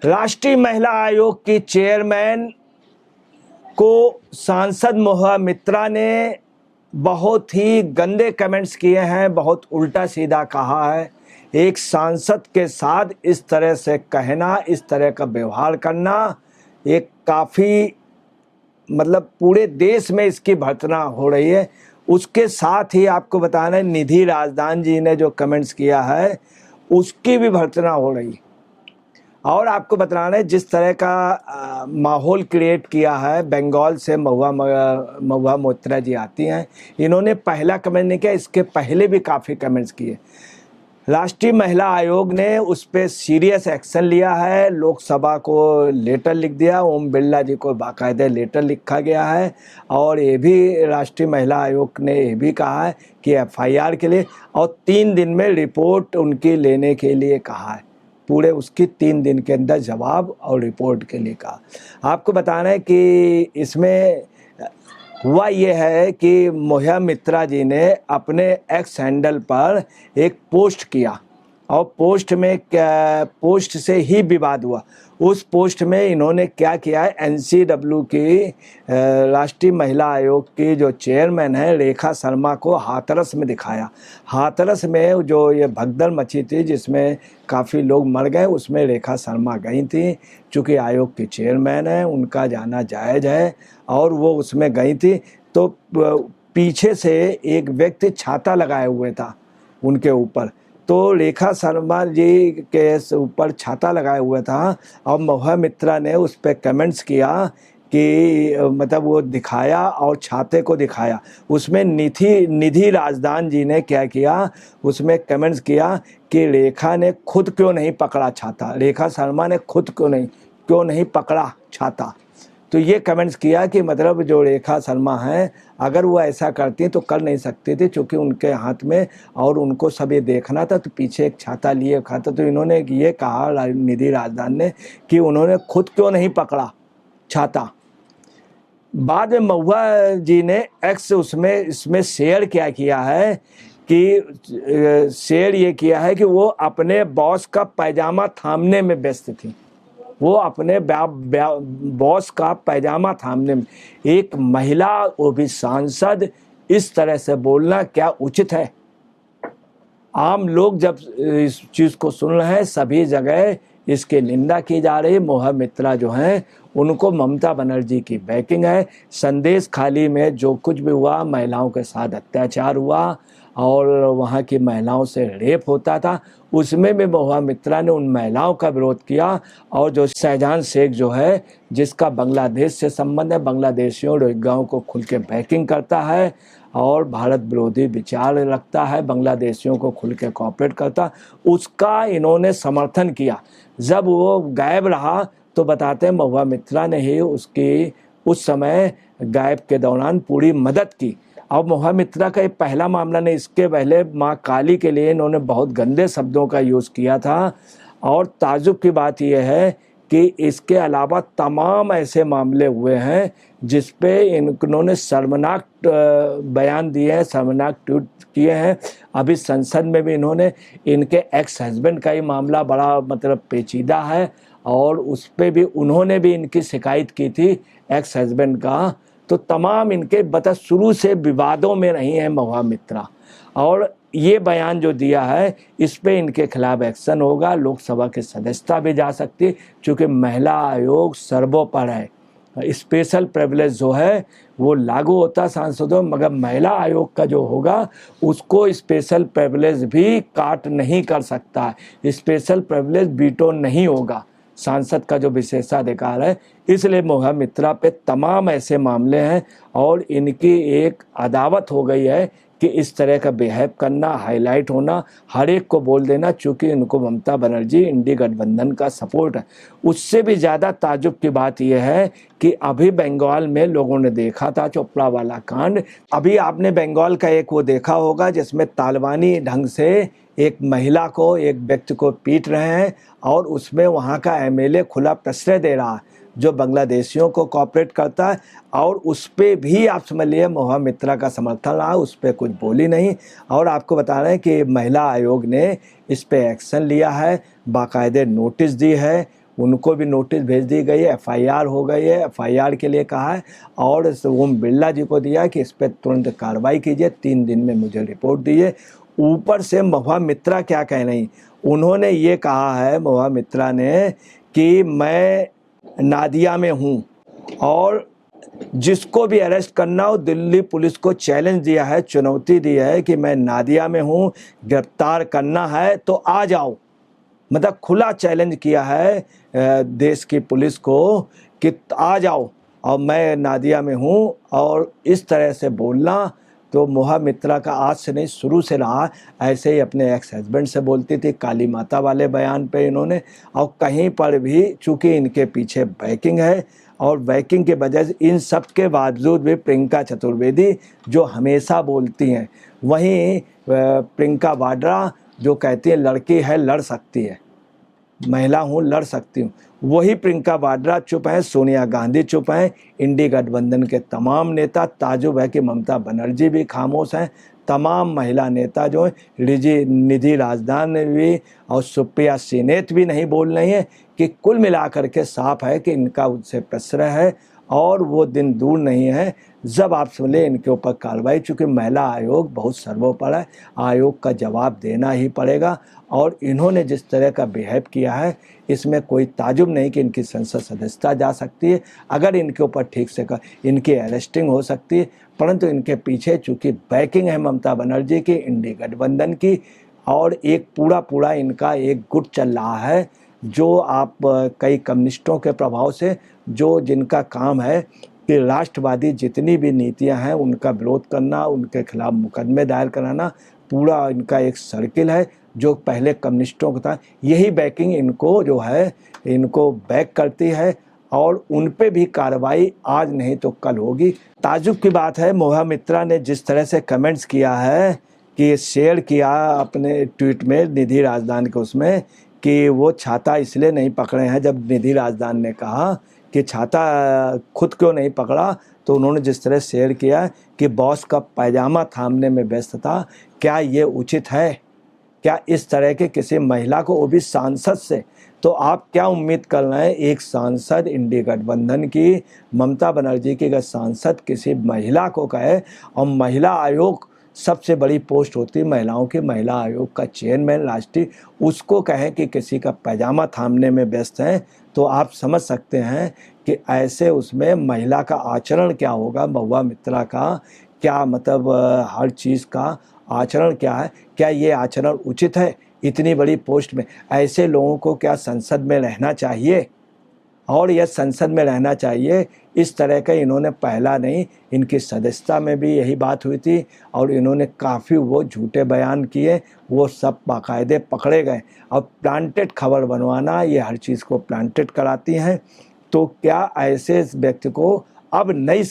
राष्ट्रीय महिला आयोग की चेयरमैन को सांसद महुआ मित्रा ने बहुत ही गंदे कमेंट्स किए हैं, बहुत उल्टा सीधा कहा है। एक सांसद के साथ इस तरह से कहना, इस तरह का व्यवहार करना एक काफ़ी पूरे देश में इसकी भर्त्सना हो रही है। उसके साथ ही आपको बताना है, निधि राजदान जी ने जो कमेंट्स किया है उसकी भी भर्त्सना हो रही है। और आपको बताना है जिस तरह का माहौल क्रिएट किया है, बंगाल से महुआ मोइत्रा जी आती हैं, इन्होंने पहला कमेंट नहीं किया, इसके पहले भी काफ़ी कमेंट्स किए। राष्ट्रीय महिला आयोग ने उस पर सीरियस एक्शन लिया है, लोकसभा को लेटर लिख दिया, ओम बिरला जी को बाकायदे लेटर लिखा गया है। और ये भी राष्ट्रीय महिला आयोग ने ये भी कहा है कि एफआईआर के लिए और 3 दिन में रिपोर्ट उनकी लेने के लिए कहा है। पूरे उसकी 3 दिन के अंदर जवाब और रिपोर्ट के लिए कहा। आपको बताना है कि इसमें हुआ ये है कि महुआ मित्रा जी ने अपने एक्स हैंडल पर एक पोस्ट किया और पोस्ट से ही विवाद हुआ। उस पोस्ट में इन्होंने क्या किया है, एनसीडब्ल्यू की राष्ट्रीय महिला आयोग की जो चेयरमैन है रेखा शर्मा को हाथरस में दिखाया। हाथरस में जो ये भगदड़ मची थी जिसमें काफ़ी लोग मर गए, उसमें रेखा शर्मा गई थी। चूँकि आयोग की चेयरमैन है, उनका जाना जायज़ है और वो उसमें गई थी। तो पीछे से एक व्यक्ति छाता लगाए हुए था उनके ऊपर, तो रेखा शर्मा जी के ऊपर छाता लगाए हुआ था और महुआ मित्रा ने उस पर कमेंट्स किया कि वो दिखाया और छाते को दिखाया। उसमें निधि राजदान जी ने क्या किया, उसमें कमेंट्स किया कि रेखा ने खुद क्यों नहीं पकड़ा छाता, रेखा शर्मा ने खुद क्यों नहीं पकड़ा छाता। तो ये कमेंट्स किया कि जो रेखा शर्मा हैं, अगर वो ऐसा करती तो कर नहीं सकती थी, क्योंकि उनके हाथ में और उनको सब ये देखना था, तो पीछे एक छाता लिए रखा था। तो इन्होंने ये कहा निधि राजदान ने कि उन्होंने खुद क्यों नहीं पकड़ा छाता। बाद में महुआ जी ने एक्स इसमें शेयर क्या किया है कि शेयर ये किया है कि वो अपने बॉस का पैजामा थामने में व्यस्त थी। वो अपने बॉस का पैजामा थामने में, एक महिला वो भी सांसद, इस तरह से बोलना क्या उचित है? आम लोग जब इस चीज़ को सुन रहे हैं, सभी जगह इसकी निंदा की जा रही है। महुआ मित्रा जो हैं उनको ममता बनर्जी की बैकिंग है। संदेश खाली में जो कुछ भी हुआ, महिलाओं के साथ अत्याचार हुआ और वहाँ की महिलाओं से रेप होता था, उसमें भी महुआ मित्रा ने उन महिलाओं का विरोध किया। और जो शहजान शेख जो है, जिसका बांग्लादेश से संबंध है, बांग्लादेशियों रोहिंग्याओं को खुल के बैकिंग करता है और भारत विरोधी विचार रखता है, बांग्लादेशियों को खुल के कॉपरेट करता, उसका इन्होंने समर्थन किया। जब वो गायब रहा तो बताते हैं महुआ मित्रा ने ही उसकी उस समय गायब के दौरान पूरी मदद की। और महुआ मित्रा का ये पहला मामला नहीं, इसके पहले माँ काली के लिए इन्होंने बहुत गंदे शब्दों का यूज़ किया था। और ताजुब की बात यह है कि इसके अलावा तमाम ऐसे मामले हुए हैं जिस पे इन्होंने शर्मनाक बयान दिए हैं, शर्मनाक ट्वीट किए हैं। अभी संसद में भी इन्होंने, इनके एक्स हस्बैंड का ही मामला बड़ा पेचीदा है और उस पर भी उन्होंने भी इनकी शिकायत की थी एक्स हस्बैंड का। तो तमाम इनके शुरू से विवादों में रही हैं महुआ मित्रा, और ये बयान जो दिया है इस पे इनके खिलाफ एक्शन होगा। लोकसभा की सदस्यता भी जा सकती है, चूँकि महिला आयोग सर्वोपरि है। स्पेशल प्रिविलेज जो है वो लागू होता है सांसदों, मगर महिला आयोग का जो होगा उसको स्पेशल प्रिविलेज भी काट नहीं कर सकता है। स्पेशल प्रिविलेज वीटो नहीं होगा, सांसद का जो विशेषाधिकार है। इसलिए महुआ मित्रा पे तमाम ऐसे मामले हैं और इनकी एक अदावत हो गई है कि इस तरह का बिहेव करना, हाईलाइट होना, हर एक को बोल देना, चूँकि इनको ममता बनर्जी इंडी गठबंधन का सपोर्ट है। उससे भी ज़्यादा ताजुब की बात यह है कि अभी बंगाल में लोगों ने देखा था चोपड़ा वाला कांड। अभी आपने बंगाल का एक वो देखा होगा जिसमें तालिबानी ढंग से एक महिला को, एक व्यक्ति को पीट रहे हैं और उसमें वहाँ का एमएलए खुला प्रश्रय दे रहा है जो बांग्लादेशियों को कॉपरेट करता है। और उस पर भी आप समझ लिए महुआ मित्रा का समर्थन रहा, उस पर कुछ बोली नहीं। और आपको बता रहे हैं कि महिला आयोग ने इस पर एक्शन लिया है, बाकायदे नोटिस दी है, उनको भी नोटिस भेज दी गई है, एफआईआर हो गई है, एफआईआर के लिए कहा है और ओम बिरला जी को दिया कि इस पर तुरंत कार्रवाई कीजिए, 3 दिन में मुझे रिपोर्ट दीजिए। ऊपर से महुआ मित्रा क्या कह रही, उन्होंने ये कहा है महुआ मित्रा ने कि मैं नादिया में हूँ और जिसको भी अरेस्ट करना हो, दिल्ली पुलिस को चैलेंज दिया है, चुनौती दी है कि मैं नादिया में हूँ, गिरफ्तार करना है तो आ जाओ। मतलब खुला चैलेंज किया है देश की पुलिस को कि आ जाओ और मैं नादिया में हूँ। और इस तरह से बोलना तो महुआ मित्रा का आज से नहीं, शुरू से रहा। ऐसे ही अपने एक्स हस्बैंड से बोलती थी, काली माता वाले बयान पे इन्होंने। और कहीं पर भी चूँकि इनके पीछे बैकिंग है और बैकिंग के वजह से इन सब के बावजूद भी प्रियंका चतुर्वेदी जो हमेशा बोलती हैं, वहीं प्रियंका वाड्रा जो कहती है लड़की है लड़ सकती है, महिला हूँ लड़ सकती हूँ, वही प्रियंका वाड्रा चुप हैं, सोनिया गांधी चुप हैं, इंडी गठबंधन के तमाम नेता, ताजुब है कि ममता बनर्जी भी खामोश हैं, तमाम महिला नेता जो हैं, निधि राजदान भी और सुप्रिया सीनेत भी नहीं बोल रही हैं। कि कुल मिलाकर के साफ है कि इनका उनसे प्रश्रय है और वो दिन दूर नहीं है जब आप सुने इनके ऊपर कार्रवाई। चूँकि महिला आयोग बहुत सर्वोपरि है, आयोग का जवाब देना ही पड़ेगा। और इन्होंने जिस तरह का बिहेव किया है इसमें कोई ताजुब नहीं कि इनकी संसद सदस्यता जा सकती है, अगर इनके ऊपर ठीक से इनकी अरेस्टिंग हो सकती है। परंतु इनके पीछे चूँकि बैकिंग है ममता बनर्जी की, इंडी गठबंधन की, और एक पूरा इनका एक गुट चल रहा है जो आप कई कम्युनिस्टों के प्रभाव से, जो जिनका काम है कि राष्ट्रवादी जितनी भी नीतियां हैं उनका विरोध करना, उनके खिलाफ मुकदमे दायर कराना, पूरा इनका एक सर्किल है जो पहले कम्युनिस्टों का था। यही बैकिंग इनको जो है इनको बैक करती है और उन पे भी कार्रवाई आज नहीं तो कल होगी। ताजुब की बात है महुआ मित्रा ने जिस तरह से कमेंट्स किया है कि शेयर किया अपने ट्वीट में निधि राजदान के उसमें कि वो छाता इसलिए नहीं पकड़े हैं। जब निधि राजदान ने कहा कि छाता खुद क्यों नहीं पकड़ा तो उन्होंने जिस तरह शेयर किया कि बॉस का पैजामा थामने में व्यस्त था, क्या ये उचित है? क्या इस तरह के किसी महिला को, वो भी सांसद से, तो आप क्या उम्मीद कर रहे हैं एक सांसद इंडी गठबंधन की ममता बनर्जी की अगर सांसद किसी महिला को कहे, और महिला आयोग सबसे बड़ी पोस्ट होती है महिलाओं की, महिला आयोग का चेयरमैन राष्ट्रीय, उसको कहें कि किसी का पैजामा थामने में व्यस्त हैं, तो आप समझ सकते हैं कि ऐसे उसमें महिला का आचरण क्या होगा, महुआ मित्रा का क्या मतलब हर चीज़ का आचरण क्या है, क्या ये आचरण उचित है? इतनी बड़ी पोस्ट में ऐसे लोगों को क्या संसद में रहना चाहिए? और यह संसद में रहना चाहिए इस तरह का इन्होंने पहला नहीं, इनकी सदस्यता में भी यही बात हुई थी और इन्होंने काफ़ी वो झूठे बयान किए, वो सब बाकायदे पकड़े गए। अब प्लांटेड खबर बनवाना, ये हर चीज़ को प्लांटेड कराती हैं। तो क्या ऐसे व्यक्ति को अब नई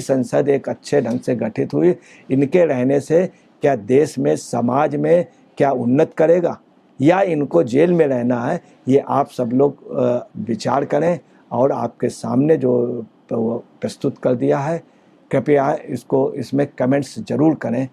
संसद एक अच्छे ढंग से गठित हुई, इनके रहने से क्या देश में समाज में क्या उन्नत करेगा या इनको जेल में रहना है? ये आप सब लोग विचार करें और आपके सामने जो प्रस्तुत कर दिया है, कृपया इसमें कमेंट्स ज़रूर करें।